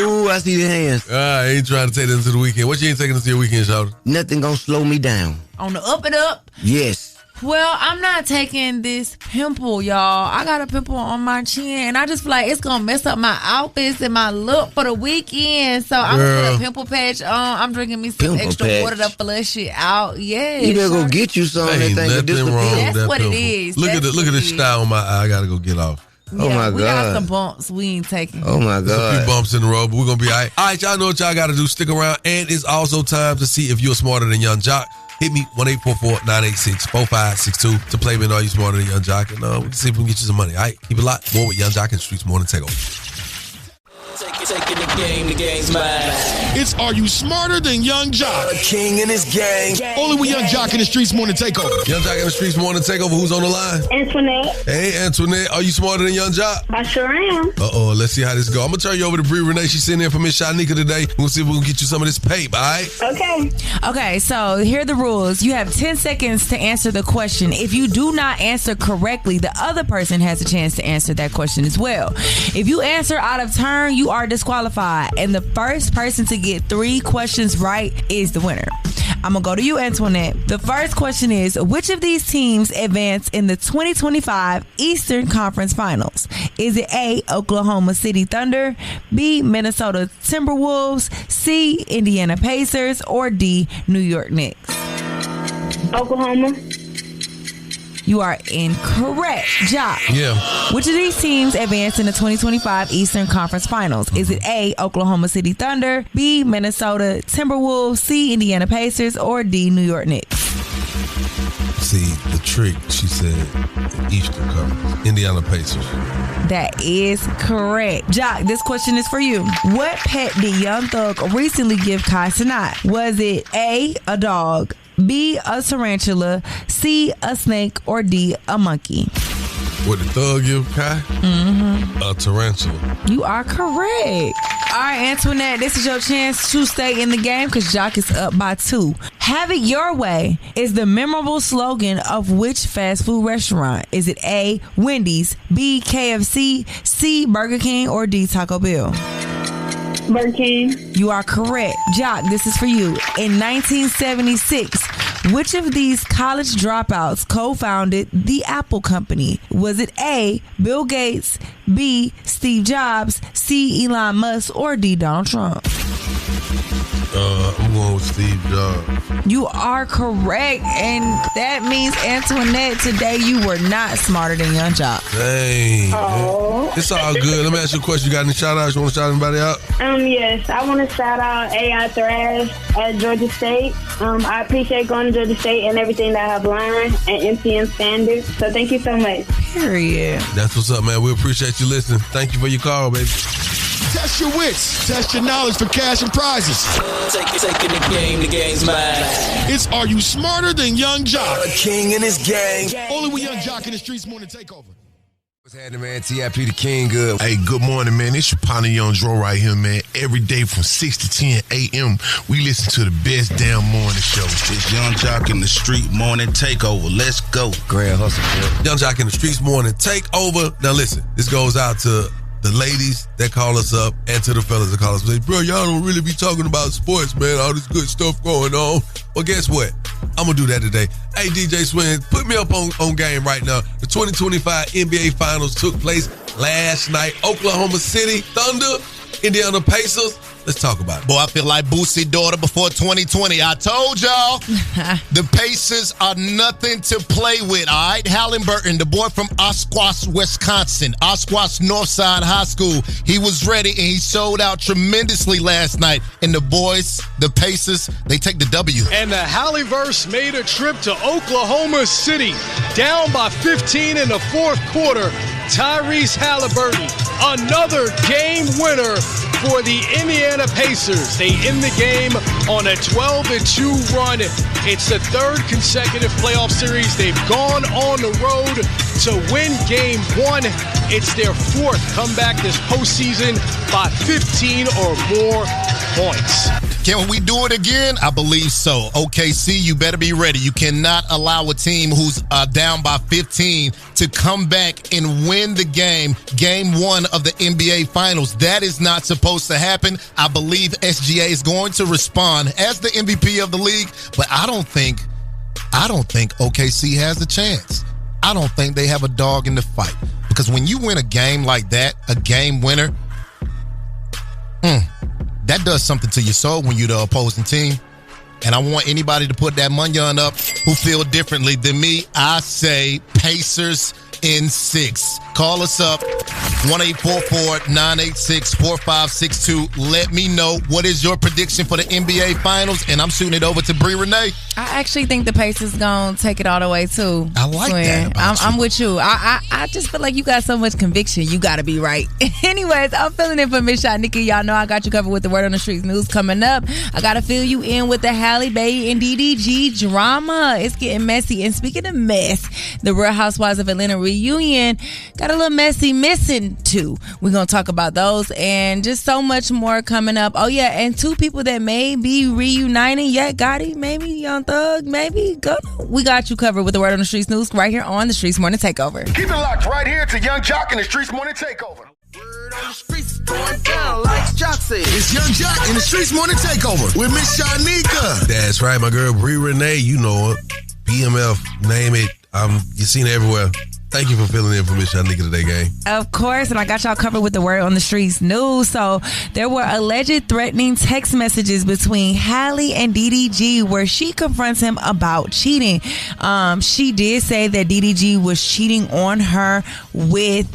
Ooh, I see the hands. I ain't trying to take that into the weekend. What you ain't taking into your weekend, Shawty? Nothing gonna slow me down. On the up and up. Yes. Well, I'm not taking this pimple, y'all. I got a pimple on my chin, and I just feel like it's going to mess up my outfits and my look for the weekend. So I'm going to put a pimple patch on. I'm drinking me some extra water to flush it out. Yes. You better go get you some. Ain't nothing wrong with That's that what pimple. it is. Look at the star on my eye. I got to go get off. Yeah, oh my God. We got some bumps we ain't taking. Oh my God. There's a few bumps in the road, but we're going to be all right. All right, y'all know what y'all got to do. Stick around. And it's also time to see if you're smarter than Young Jock. Hit me 1-844-986-4562 to play me and Are You Smarter Than Young Jock. And we can see if we can get you some money. All right, keep it locked. More with Young Jock and Streetz Morning Takeover. Taking the game's mine. It's Are You Smarter Than Young Jock? A king in his gang. Only with Young Jock in the Streetz Morning Takeover. Young Jock in the Streetz Morning Takeover. Who's on the line? Antoinette. Hey, Antoinette. Are you smarter than Young Jock? I sure am. Uh-oh. Let's see how this go. I'm going to turn you over to Bree Renee. She's sitting in for Miss Shanika today. We'll see if we can get you some of this paper, all right? Okay, so here are the rules. You have 10 seconds to answer the question. If you do not answer correctly, the other person has a chance to answer that question as well. If you answer out of turn, you are disqualified. And the first person to get 3 questions right is the winner. I'm going to go to you, Antoinette. The first question is, which of these teams advanced in the 2025 Eastern Conference Finals? Is it A, Oklahoma City Thunder, B, Minnesota Timberwolves, C, Indiana Pacers, or D, New York Knicks? Oklahoma. You are incorrect. Jock. Yeah. Which of these teams advanced in the 2025 Eastern Conference Finals? Is it A, Oklahoma City Thunder, B, Minnesota Timberwolves, C, Indiana Pacers, or D, New York Knicks? See, the trick, she said, Eastern Conference, Indiana Pacers. That is correct. Jock, this question is for you. What pet did Young Thug recently give Kai Cenat? Was it A, a dog, B, a tarantula, C, a snake, or D, a monkey? What did Thug give Kai? Mm-hmm. A tarantula. You are correct. All right, Antoinette, this is your chance to stay in the game because Jock is up by 2. Have it your way is the memorable slogan of which fast food restaurant? Is it A, Wendy's, B, KFC, C, Burger King, or D, Taco Bell? Burger King. You are correct. Jock, this is for you. In 1976, which of these college dropouts co-founded the Apple Company? Was it A, Bill Gates, B, Steve Jobs, C, Elon Musk, or D, Donald Trump? I'm going with Steve Jobs. You are correct, and that means, Antoinette, today you were not smarter than Young Jock. Dang. Man. It's all good. Let me ask you a question. You got any shout-outs? You want to shout anybody out? Yes, I want to shout out AI Thrash at Georgia State. I appreciate going to Georgia State and everything that I've learned and MCM standards. So thank you so much. Period. That's what's up, man. We appreciate you listening. Thank you for your call, baby. Test your wits. Test your knowledge for cash and prizes. Taking the game's mine. It's Are You Smarter Than Young Jock? A king in his gang. Only with Young Jock in the Streetz Morning Takeover. What's happening, man? TIP the King good. Hey, good morning, man. It's your partner Young Dro right here, man. Every day from 6 to 10 a.m., we listen to the best damn morning show. It's Young Jock in the Street Morning Takeover. Let's go. Grand hustle, man. Young Jock in the Streetz Morning Takeover. Now, listen, this goes out to the ladies that call us up and to the fellas that call us up. Say, bro, y'all don't really be talking about sports, man. All this good stuff going on. Well, guess what? I'm going to do that today. Hey, DJ Swin, put me up on game right now. The 2025 NBA Finals took place last night. Oklahoma City Thunder, Indiana Pacers. Let's talk about it. Boy, I feel like Boosie daughter before 2020. I told y'all, the Pacers are nothing to play with, all right? Halliburton, the boy from Oshkosh, Wisconsin, Oshkosh Northside High School, he was ready and he showed out tremendously last night. And the boys, the Pacers, they take the W. And the Halliverse made a trip to Oklahoma City, down by 15 in the fourth quarter. Tyrese Halliburton, another game winner for the Indiana Pacers. They end the game on a 12-2 run. It's the third consecutive playoff series they've gone on the road to win game 1. It's their fourth comeback this postseason by 15 or more points. Can we do it again? I believe so. OKC, you better be ready. You cannot allow a team who's down by 15 to come back and win the game 1 of the NBA Finals. That is not supposed to happen. I believe SGA is going to respond as the MVP of the league, but I don't think I don't think OKC has a chance. I don't think they have a dog in the fight. Because when you win a game like that, a game winner, that does something to your soul when you're the opposing team. And I want anybody to put that money on up who feel differently than me. I say Pacers in 6. Call us up, 1-844-986-4562. Let me know what is your prediction for the NBA Finals, and I'm shooting it over to Bree Renee. I actually think the Pacers gonna take it all the way too. I like that. I'm with you. I just feel like you got so much conviction. You gotta be right. Anyways, I'm filling in for Miss Shot Nikki. Y'all know I got you covered with the Word on the Streets news coming up. I gotta fill you in with the Halle Bailey and DDG drama. It's getting messy. And speaking of mess, the Real Housewives of Atlanta reunion got a little messy missing too. We're gonna talk about those and just so much more coming up. Oh yeah, and 2 people that may be reuniting. Yeah, Gotti, maybe Young Thug, maybe Gunna. We got you covered with the Word on the Streets news right here on the Streetz Morning Takeover. Keep it locked right here to Young Jock and the Streetz Morning Takeover. Word on the streets going down like Jock said. It's Young Jock and the Streetz Morning Takeover with Miss Shanika. That's right, my girl Bree Renee. You know it. BMF, name it. You seen it everywhere. Thank you for filling in for Miss Shanika today, gang. Of course, and I got y'all covered with the Word on the Streets news. So there were alleged threatening text messages between Halle and DDG where she confronts him about cheating. She did say that DDG was cheating on her with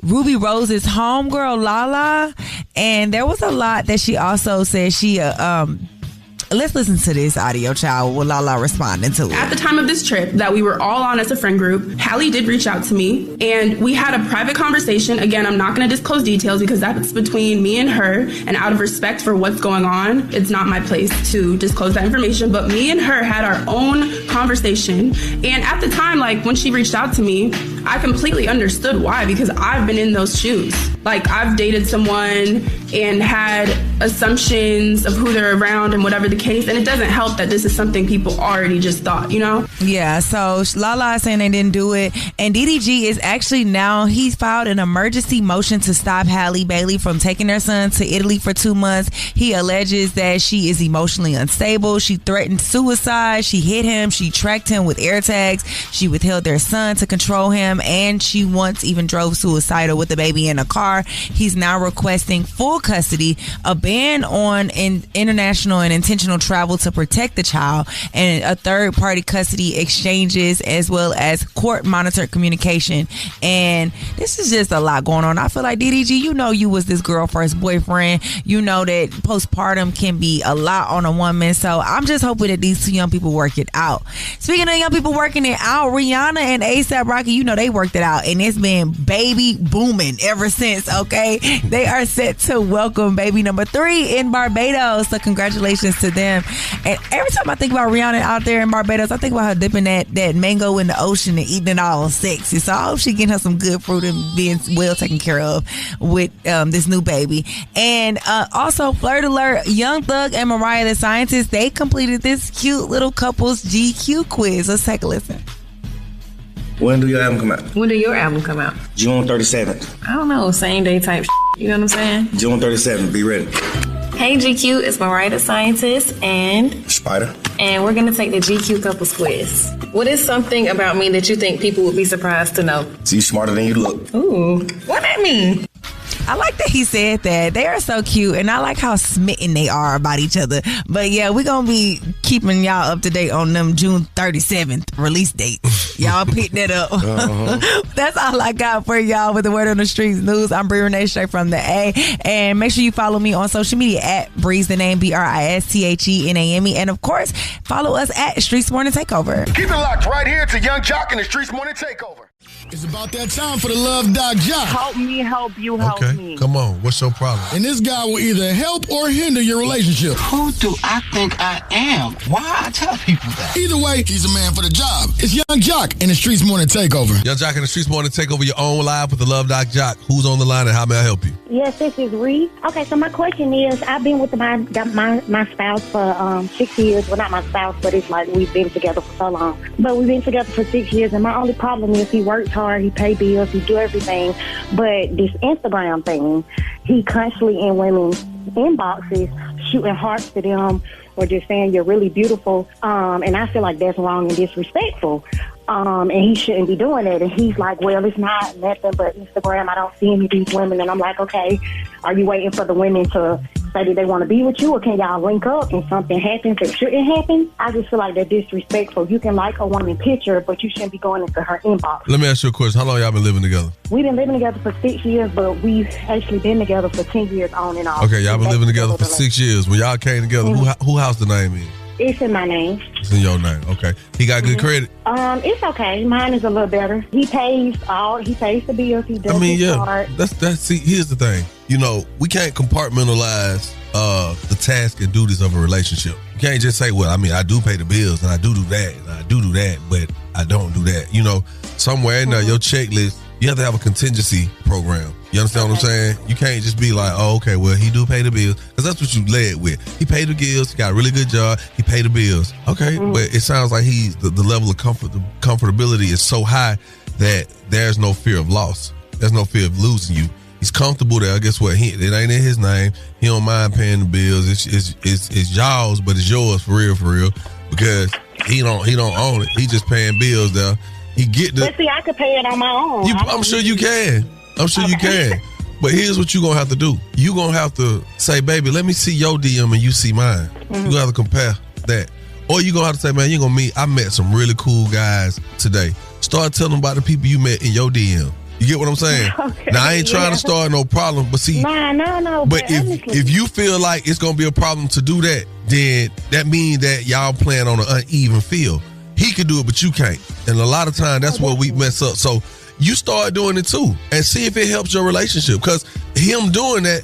Ruby Rose's homegirl Lala, and there was a lot that she also said she let's listen to this audio, child, with Lala responding to it. At the time of this trip that we were all on as a friend group, Halle did reach out to me, and we had a private conversation. Again, I'm not going to disclose details because that's between me and her, and out of respect for what's going on, it's not my place to disclose that information, but me and her had our own conversation, and at the time, like, when she reached out to me, I completely understood why, because I've been in those shoes. Like, I've dated someone and had assumptions of who they're around and whatever the case, and it doesn't help that this is something people already just thought, you know? Yeah, so Lala is saying they didn't do it, and DDG is actually now, he's filed an emergency motion to stop Halle Bailey from taking their son to Italy for 2 months. He alleges that she is emotionally unstable. She threatened suicide. She hit him. She tracked him with air tags. She withheld their son to control him, and she once even drove suicidal with the baby in a car. He's now requesting full custody, a ban on international and intentional travel to protect the child, and a third-party custody exchanges, as well as court-monitored communication. And this is just a lot going on. I feel like, DDG, you know you was this girl first boyfriend. You know that postpartum can be a lot on a woman. So I'm just hoping that these 2 young people work it out. Speaking of young people working it out, Rihanna and A$AP Rocky, you know they worked it out, and it's been baby booming ever since, okay? They are set to welcome baby number 3 in Barbados. So congratulations to them. And every time I think about Rihanna out there in Barbados, I think about her dipping that mango in the ocean and eating it all sexy. So I hope she getting her some good fruit and being well taken care of with this new baby. And also, flirt alert, Young Thug and Mariah the Scientist, they completed this cute little couple's GQ quiz. Let's take a listen. When do your album come out? When do your album come out? June 37th. I don't know, same day type shit, you know what I'm saying? June 37th, be ready. Hey GQ, it's Mariah the Scientist and Spider. And we're gonna take the GQ couples quiz. What is something about me that you think people would be surprised to know? So you smarter than you look. Ooh, what that mean? I like that he said that. They are so cute, and I like how smitten they are about each other. But yeah, we're going to be keeping y'all up to date on them June 37th release date. Y'all pick that up. That's all I got for y'all with the Word on the Streets news. I'm Bree Renee, straight from the A. And make sure you follow me on social media at Breeze the name, BRISTHENAME. And of course, follow us at Streetz Morning Takeover. Keep it locked right here to Young Jock and the Streetz Morning Takeover. It's about that time for the Love Doc Jock. Help me, help you, help me. Come on, what's your problem? And this guy will either help or hinder your relationship. Who do I think I am? Why I tell people that? Either way, he's a man for the job. It's Young Jock and the Streetz Morning Takeover. Young Jock and the Streetz Morning Takeover, your own live with the Love Doc Jock. Who's on the line and how may I help you? Yes, this is Reed. Okay, so my question is, I've been with my spouse for 6 years. Well, not my spouse, but it's like we've been together for so long. But we've been together for 6 years, and my only problem is he works hard, he pays bills, he do everything. But this Instagram thing, he constantly in women's inboxes shooting hearts to them or just saying you're really beautiful. And I feel like that's wrong and disrespectful. And he shouldn't be doing it. And he's like, well, it's not nothing but Instagram. I don't see any of these women. And I'm like, okay, are you waiting for the women to say that they want to be with you, or can y'all link up and something happens that shouldn't happen? I just feel like they're disrespectful. You can like a woman picture, but you shouldn't be going into her inbox. Let me ask you a question. How long y'all been living together? We've been living together for 6 years, but we've actually been together for 10 years on and off. Okay, y'all been living together for 6 years. When y'all came together, who house the name in? It's in my name. It's in your name. Okay. He got good credit? It's okay. Mine is a little better. He pays the bills. He does his part. See, here's the thing. You know, we can't compartmentalize the task and duties of a relationship. You can't just say, well, I mean, I do pay the bills and I do that and I do that, but I don't do that. You know, somewhere in there, your checklist, you have to have a contingency program. You understand what I'm saying? You can't just be like, oh, okay, well, he do pay the bills. Because that's what you led with. He paid the bills. He got a really good job. He paid the bills. Okay, but it sounds like he's the level of comfortability is so high that there's no fear of loss. There's no fear of losing you. He's comfortable there. Guess what? It ain't in his name. He don't mind paying the bills. It's y'all's, but it's yours for real. Because he don't own it. He just paying bills there. But see, I could pay it on my own. I'm sure you can. You can. But here's what you're going to have to do. You're going to have to say, baby, let me see your DM and you see mine. You're going to have to compare that. Or you're going to have to say, man, I met some really cool guys today. Start telling them about the people you met in your DM. You get what I'm saying? Okay, now, I ain't trying to start no problem, but see. No. But if you feel like it's going to be a problem to do that, then that means that y'all playing on an uneven field. He could do it, but you can't. And a lot of times, that's where we mess up. So you start doing it too and see if it helps your relationship. Because him doing that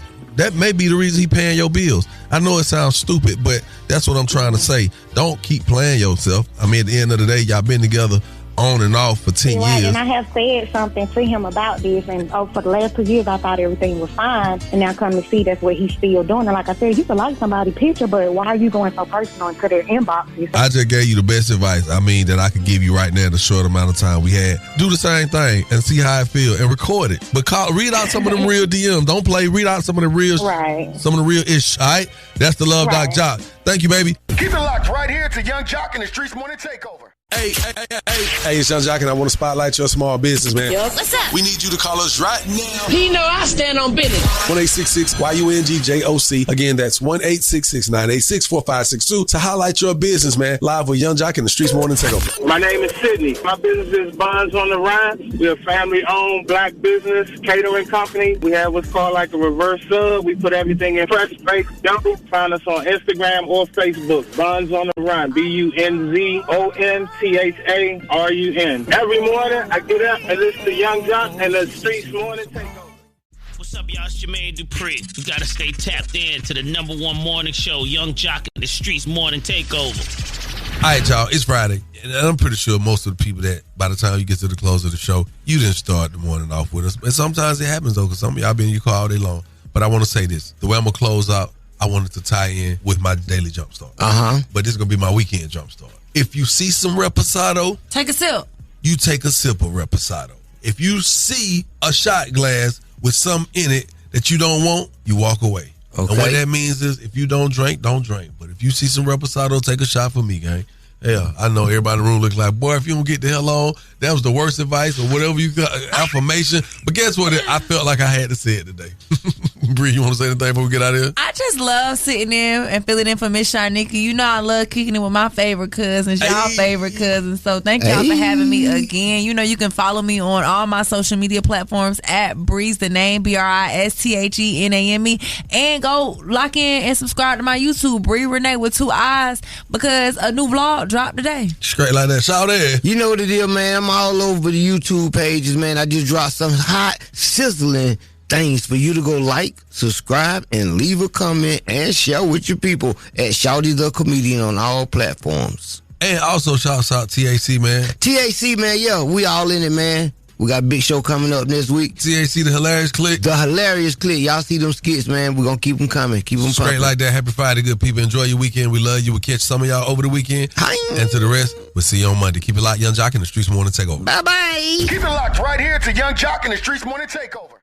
may be the reason he paying your bills. I know it sounds stupid, but that's what I'm trying to say. Don't keep playing yourself. I mean, at the end of the day, y'all been together on and off for 10 years. And I have said something to him about this, and for the last 2 years, I thought everything was fine, and now come to see that's what he's still doing. And like I said, you can like somebody's picture, but why are you going so personal into their inbox? I just gave you the best advice, that I could give you right now in the short amount of time we had. Do the same thing and see how it feels, and record it. But read out some of them real DMs. Don't play. Read out some of the real, some of the real ish. All right, that's the Love Doc Jock. Thank you, baby. Keep it locked right here to Young Jock and the Streetz Morning Takeover. Hey, it's Young Jock, and I want to spotlight your small business, man. Yo, what's up? We need you to call us right now. He know I stand on business. 1-866-YUNGJOC. Again, that's 1-866-986-4562 to highlight your business, man. Live with Young Jock and the Streetz Morning Takeover. My name is Sydney. My business is Bonds on the Run. We're a family-owned black business catering company. We have what's called like a reverse sub. We put everything in fresh baked dough. Find us on Instagram or Facebook. Bonds on the Run. BUNZONTHARUN. Every morning, I get up and listen to Young Jock and the Streetz Morning Takeover. What's up, y'all? It's Jermaine Dupri. You gotta stay tapped in to the #1 morning show, Young Jock and the Streetz Morning Takeover. All right, y'all. It's Friday, and I'm pretty sure most of the people that by the time you get to the close of the show, you didn't start the morning off with us. And sometimes it happens though, because some of y'all been in your car all day long. But I want to say this: the way I'm gonna close out, I wanted to tie in with my daily jump start. But this is gonna be my weekend jump start. If you see some reposado, take a sip. You take a sip of reposado. If you see a shot glass with something in it that you don't want, you walk away. Okay. And what that means is if you don't drink, don't drink. But if you see some reposado, take a shot for me, gang. Yeah, I know everybody in the room looks like, boy, if you don't get the hell on, that was the worst advice or whatever you got, affirmation. But guess what? I felt like I had to say it today. Bree, you want to say anything before we get out of here? I just love sitting in and filling in for Miss Shanika. You know I love kicking it with my favorite cousins, y'all favorite cousins. So thank y'all for having me again. You know you can follow me on all my social media platforms at Breeze the Name, BRISTHENAME, and go lock in and subscribe to my YouTube, Bree Renee with 2 eyes, because a new vlog dropped today. Straight like that. Shout out. You know what it is, man. I'm all over the YouTube pages, man. I just dropped some hot, sizzling things for you to go like, subscribe, and leave a comment and share with your people at Shawty the Comedian on all platforms. And also shouts out TAC, man. TAC, man, yeah, we all in it, man. We got a big show coming up next week. TAC, the Hilarious Click. The Hilarious Click. Y'all see them skits, man. We're going to keep them coming. Keep them straight pumping. Like that. Happy Friday, good people. Enjoy your weekend. We love you. We'll catch some of y'all over the weekend. Hi. And to the rest, we'll see you on Monday. Keep it locked. Young Jock and the Streetz Morning Takeover. Bye-bye. Keep it locked right here to Young Jock and the Streetz Morning Takeover.